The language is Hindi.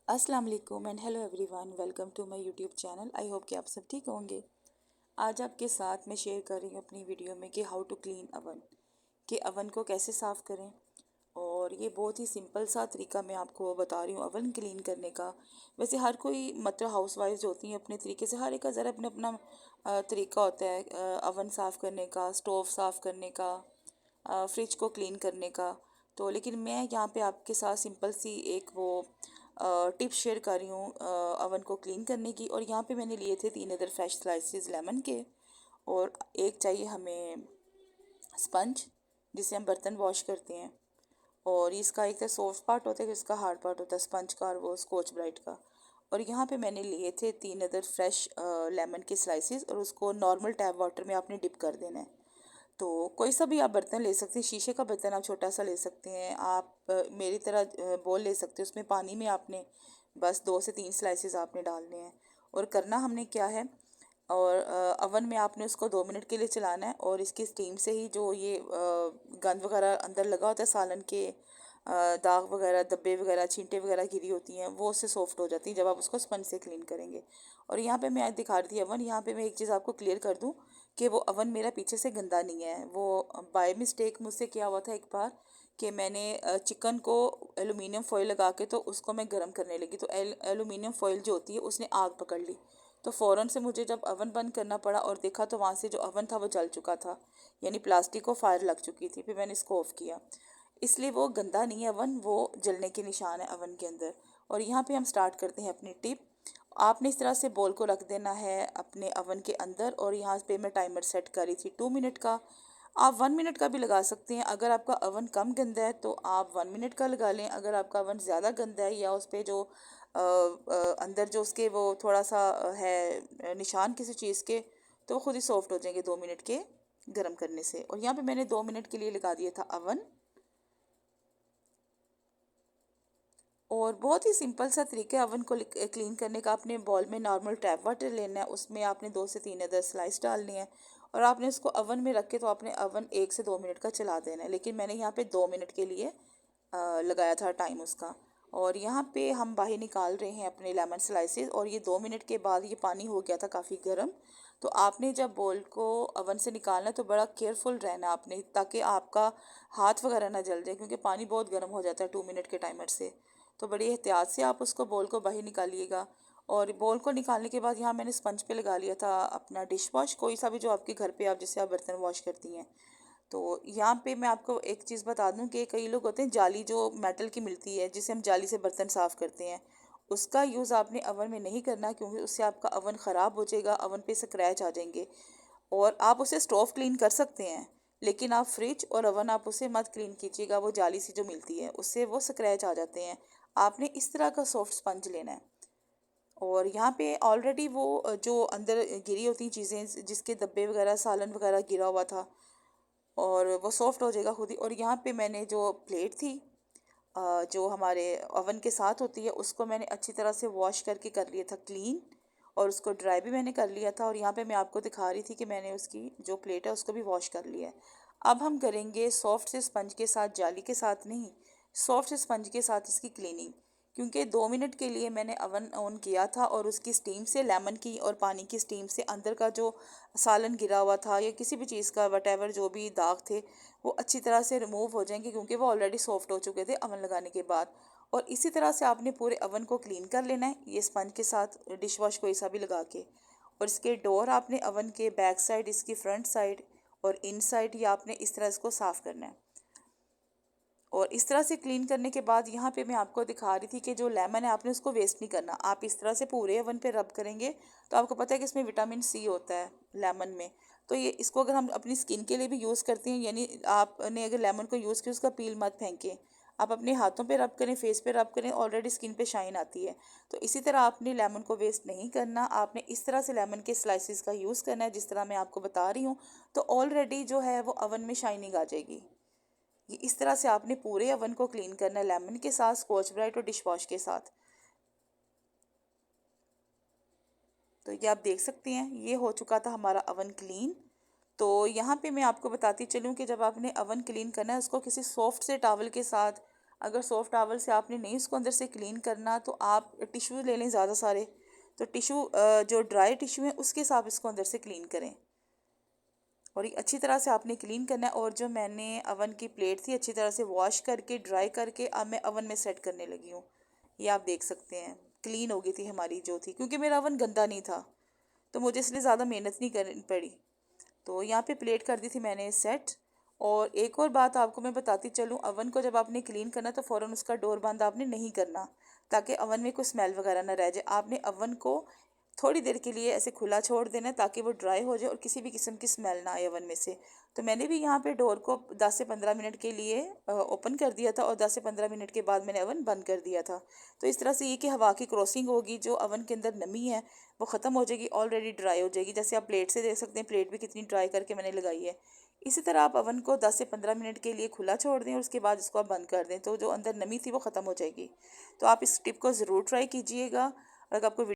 अस्सलाम वालेकुम and hello everyone, welcome to my YouTube channel. I hope कि आप सब ठीक होंगे। आज आपके साथ मैं शेयर कर रही हूँ अपनी वीडियो में कि हाउ टू क्लीन अवन, कि अवन को कैसे साफ़ करें। और ये बहुत ही सिंपल सा तरीका मैं आपको बता रही हूँ अवन क्लीन करने का। वैसे हर कोई मतलब हाउस वाइफ जो होती हैं अपने तरीके से, हर एक का ज़रा अपना अपना तरीका होता है अवन साफ़ करने का, स्टोव साफ़ करने का, फ्रिज को क्लीन करने का। तो लेकिन मैं यहाँ पे आपके साथ सिंपल सी एक वो टिप्स शेयर कर रही हूँ अवन को क्लीन करने की। और यहाँ पे मैंने लिए थे 3 अदर फ्रेश स्लाइसेस लेमन के, और एक चाहिए हमें स्पंज जिससे हम बर्तन वॉश करते हैं। और इसका एक तो सॉफ्ट पार्ट होता है, इसका हार्ड पार्ट होता है स्पंज का और वो स्कॉच ब्राइट का। और यहाँ पे मैंने लिए थे 3 अदर फ्रेश लेमन के स्लाइसेस, और उसको नॉर्मल टैप वाटर में आपने डिप कर देना है। तो कोई सा भी आप बर्तन ले सकते हैं, शीशे का बर्तन आप छोटा सा ले सकते हैं, आप मेरी तरह बोल ले सकते हैं। उसमें पानी में आपने बस 2 से 3 स्लाइसेस आपने डालने हैं। और करना हमने क्या है, और अवन में आपने उसको 2 मिनट के लिए चलाना है। और इसकी स्टीम से ही जो ये गंद वगैरह अंदर लगा होता है, सालन के दाग वगैरह, धब्बे वगैरह, छींटे वगैरह गिरी होती हैं, वो उससे सॉफ्ट हो जाती हैं जब आप उसको स्पंज से क्लीन करेंगे। और यहाँ पे मैं आज दिखा रही थी अवन। यहाँ पे मैं एक चीज़ आपको क्लियर कर दूँ कि वो अवन मेरा पीछे से गंदा नहीं है। वो बाय मिस्टेक मुझसे क्या हुआ था एक बार कि मैंने चिकन को एलुमिनियम फॉयल लगा के तो उसको मैं गर्म करने लगी, तो एलुमिनियम फॉयल जो होती है उसने आग पकड़ ली। तो फ़ौरन से मुझे जब अवन बंद करना पड़ा और देखा तो वहाँ से जो अवन था वो जल चुका था, यानी प्लास्टिक को फायर लग चुकी थी। फिर मैंने इसको ऑफ़ किया। इसलिए वो गंदा नहीं है अवन, वो जलने के निशान है अवन के अंदर। और यहाँ पे हम स्टार्ट करते हैं अपनी टिप। आपने इस तरह से बॉल को रख देना है अपने अवन के अंदर, और यहाँ पे मैं टाइमर सेट करी थी 2 मिनट का। आप 1 मिनट का भी लगा सकते हैं। अगर आपका अवन कम गंदा है तो आप 1 मिनट का लगा लें। अगर आपका अवन ज़्यादा गंदा है या उस पर जो अंदर जो उसके वो थोड़ा सा है निशान किसी चीज़ के, तो वो खुद ही सॉफ्ट हो जाएंगे 2 मिनट के गर्म करने से। और यहाँ पे मैंने 2 मिनट के लिए लगा दिया था अवन। और बहुत ही सिंपल सा तरीका है अवन को क्लीन करने का। आपने बॉल में नॉर्मल टैप वाटर लेना है, उसमें आपने 2 से 3 अदर स्लाइस डालनी है, और आपने उसको अवन में रख के तो आपने अवन 1 से 2 मिनट का चला देना है। लेकिन मैंने यहाँ पे 2 मिनट के लिए लगाया था टाइम उसका। और यहाँ पे हम बाहर निकाल रहे हैं अपने लेमन स्लाइसेस, और ये 2 मिनट के बाद ये पानी हो गया था काफ़ी गर्म। तो आपने जब बॉल को अवन से निकालना है तो बड़ा केयरफुल रहना आपने, ताकि आपका हाथ वगैरह ना जल जाए, क्योंकि पानी बहुत गर्म हो जाता है 2 मिनट के टाइमर से। तो बड़ी एहतियात से आप उसको बॉल को बाहर निकालिएगा। और बॉल को निकालने के बाद यहाँ मैंने स्पंज पे लगा लिया था अपना डिश वॉश, कोई सा भी जो आपके घर पे आप जिससे आप बर्तन वॉश करती हैं। तो यहाँ पे मैं आपको एक चीज़ बता दूँ कि कई लोग होते हैं जाली जो मेटल की मिलती है जिससे हम जाली से बर्तन साफ़ करते हैं, उसका यूज़ आपने अवन में नहीं करना, क्योंकि उससे आपका अवन ख़राब हो जाएगा, अवन पे स्क्रैच आ जाएंगे। और आप उसे स्टोव क्लीन कर सकते हैं, लेकिन आप फ्रिज और अवन आप उसे मत क्लीन कीजिएगा, वो जाली सी जो मिलती है उससे वो स्क्रैच आ जाते हैं। आपने इस तरह का सॉफ्ट स्पंज लेना है। और यहाँ पे ऑलरेडी वो जो अंदर गिरी होती चीज़ें, जिसके धब्बे वगैरह, सालन वगैरह गिरा हुआ था, और वो सॉफ्ट हो जाएगा खुद ही। और यहाँ पे मैंने जो प्लेट थी जो हमारे ओवन के साथ होती है, उसको मैंने अच्छी तरह से वॉश करके कर लिया था क्लीन, और उसको ड्राई भी मैंने कर लिया था। और यहाँ पे मैं आपको दिखा रही थी कि मैंने उसकी जो प्लेट है उसको भी वॉश कर लिया है। अब हम करेंगे सॉफ्ट से स्पंज के साथ, जाली के साथ नहीं, सॉफ्ट से स्पंज के साथ इसकी क्लीनिंग। क्योंकि 2 मिनट के लिए मैंने अवन ऑन किया था, और उसकी स्टीम से, लेमन की और पानी की स्टीम से अंदर का जो सालन गिरा हुआ था या किसी भी चीज़ का वटेवर जो भी दाग थे वो अच्छी तरह से रिमूव हो जाएंगे, क्योंकि वो ऑलरेडी सॉफ्ट हो चुके थे अवन लगाने के बाद। और इसी तरह से आपने पूरे अवन को क्लीन कर लेना है, ये स्पंज के साथ, डिश वॉश कोई सा भी लगा के। और इसके डोर आपने अवन के बैक साइड, इसकी फ्रंट साइड और इन साइड, ये आपने इस तरह इसको साफ़ करना है। और इस तरह से क्लीन करने के बाद यहाँ पे मैं आपको दिखा रही थी कि जो लेमन है आपने उसको वेस्ट नहीं करना। आप इस तरह से पूरे अवन पे रब करेंगे तो आपको पता है कि इसमें विटामिन सी होता है लेमन में। तो ये इसको अगर हम अपनी स्किन के लिए भी यूज़ करते हैं, यानी आपने अगर लेमन को यूज़ किया उसका पील मत फेंकें, आप अपने हाथों पे रब करें, फेस पे रब करें, ऑलरेडी स्किन पे शाइन आती है। तो इसी तरह आपने लेमन को वेस्ट नहीं करना, आपने इस तरह से लेमन के स्लाइसिस का यूज़ करना है जिस तरह मैं आपको बता रही हूँ। तो ऑलरेडी जो है वो अवन में शाइनिंग आ जाएगी। ये इस तरह से आपने पूरे अवन को क्लीन करना है, लेमन के साथ, स्कॉच ब्राइट और डिश वॉश के साथ। तो ये आप देख सकते हैं ये हो चुका था हमारा अवन क्लीन। तो यहाँ पे मैं आपको बताती चलूँ कि जब आपने अवन क्लीन करना है उसको किसी सॉफ्ट से टॉवल के साथ अगर सॉफ्ट टावल से आपने नहीं उसको अंदर से क्लीन करना तो आप टिश्यू ले लें ज़्यादा सारे। तो टिश्यू जो ड्राई टिश्यू है उसके साथ इसको अंदर से क्लीन करें और ये अच्छी तरह से आपने क्लीन करना है। और जो मैंने अवन की प्लेट थी अच्छी तरह से वॉश करके ड्राई करके अब मैं अवन में सेट करने लगी हूँ। ये आप देख सकते हैं क्लीन हो गई थी हमारी जो थी, क्योंकि मेरा अवन गंदा नहीं था तो मुझे इसलिए ज़्यादा मेहनत नहीं करनी पड़ी। तो यहाँ पे प्लेट कर दी थी मैंने सेट। और एक और बात आपको मैं बताती चलूँ, अवन को जब आपने क्लीन करना तो फ़ौरन उसका डोर बंद आपने नहीं करना, ताकि अवन में कोई स्मेल वगैरह ना रह जाए। आपने अवन को थोड़ी देर के लिए ऐसे खुला छोड़ देना है ताकि वो ड्राई हो जाए और किसी भी किस्म की स्मेल ना आए अवन में से। तो मैंने भी यहाँ पे डोर को 10 से 15 मिनट के लिए ओपन कर दिया था और 10 से 15 मिनट के बाद मैंने अवन बंद कर दिया था। तो इस तरह से ये कि हवा की क्रॉसिंग होगी, जो अवन के अंदर नमी है वो ख़त्म हो जाएगी, ऑलरेडी ड्राई हो जाएगी। जैसे आप प्लेट से देख सकते हैं, प्लेट भी कितनी ड्राई करके मैंने लगाई है। इसी तरह आप अवन को 10 से 15 मिनट के लिए खुला छोड़ दें और उसके बाद इसको आप बंद कर दें, तो जो अंदर नमी थी वो ख़त्म हो जाएगी। तो आप इस टिप को ज़रूर ट्राई कीजिएगा। अगर आपको